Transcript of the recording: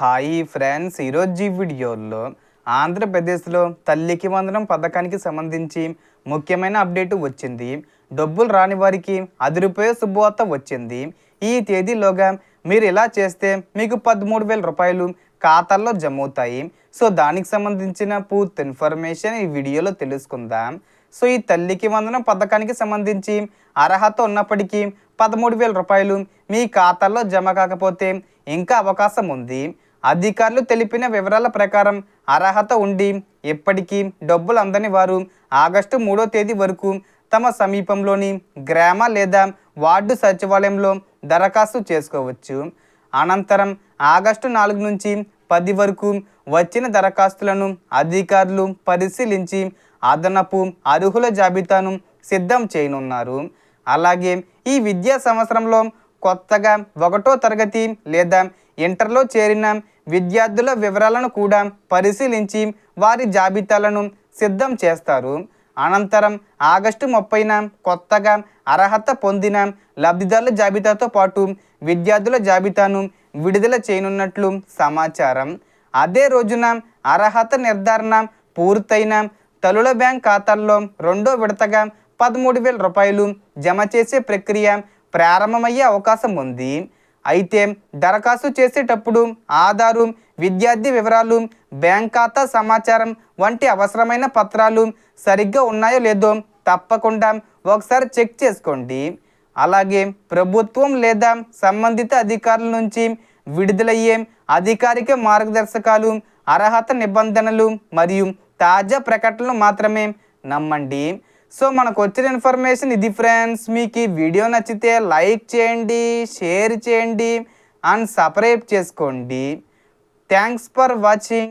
Hi friends, ఈరోజు ఈ వీడియోలో ఆంధ్రప్రదేశ్లో తల్లికి వందనం పథకానికి సంబంధించి ముఖ్యమైన అప్డేట్ వచ్చింది. డబ్బులు రాని వారికి రూ. 10 శుభవార్త వచ్చింది. ఈ తేదీలోగా మీరు ఇలా చేస్తే మీకు 13,000 రూపాయలు ఖాతాల్లో జమ అవుతాయి. సో దానికి సంబంధించిన పూర్తి ఇన్ఫర్మేషన్ ఈ వీడియోలో తెలుసుకుందాం. సో ఈ తల్లికి వందనం పథకానికి సంబంధించి అర్హత ఉన్నప్పటికీ 13,000 రూపాయలు మీ ఖాతాల్లో జమ కాకపోతే ఇంకా అవకాశం ఉంది. అధికారులు తెలిపిన వివరాల ప్రకారం అర్హత ఉండి ఎప్పటికీ డబ్బులు అందని వారు ఆగస్టు 3వ తేదీ వరకు తమ సమీపంలోని గ్రామ లేదా వార్డు సచివాలయంలో దరఖాస్తు చేసుకోవచ్చు. అనంతరం ఆగస్టు 4 నుంచి 10 వరకు వచ్చిన దరఖాస్తులను అధికారులు పరిశీలించి అదనపు అర్హుల జాబితాను సిద్ధం చేయనున్నారు. అలాగే ఈ విద్యా సంవత్సరంలో కొత్తగా 1వ తరగతి లేదా ఇంటర్లో చేరిన విద్యార్థుల వివరాలను కూడా పరిశీలించి వారి జాబితాలను సిద్ధం చేస్తారు. అనంతరం ఆగస్టు 30న కొత్తగా అర్హత పొందిన లబ్ధిదారుల జాబితాతో పాటు విద్యార్థుల జాబితాను విడుదల చేయనున్నట్లు సమాచారం. అదే రోజున అర్హత నిర్ధారణ పూర్తయిన తల్లుల బ్యాంక్ ఖాతాల్లో 2వ విడతగా 13,000 రూపాయలు జమ చేసే ప్రక్రియ ప్రారంభమయ్యే అవకాశం ఉంది. అయితే దరఖాస్తు చేసేటప్పుడు ఆధారు, విద్యార్థి వివరాలు, బ్యాంక్ ఖాతా సమాచారం వంటి అవసరమైన పత్రాలు సరిగ్గా ఉన్నాయో లేదో తప్పకుండా ఒకసారి చెక్ చేసుకోండి. అలాగే ప్రభుత్వం లేదా సంబంధిత అధికారుల నుంచి విడుదలయ్యే అధికారిక మార్గదర్శకాలు, అర్హత నిబంధనలు మరియు తాజా ప్రకటనలు మాత్రమే నమ్మండి. సో మనకు వచ్చిన ఇన్ఫర్మేషన్ ఇది ఫ్రెండ్స్. మీకు ఈ వీడియో నచ్చితే లైక్ చేయండి, షేర్ చేయండి అండ్ సబ్స్క్రైబ్ చేసుకోండి. Thanks for watching.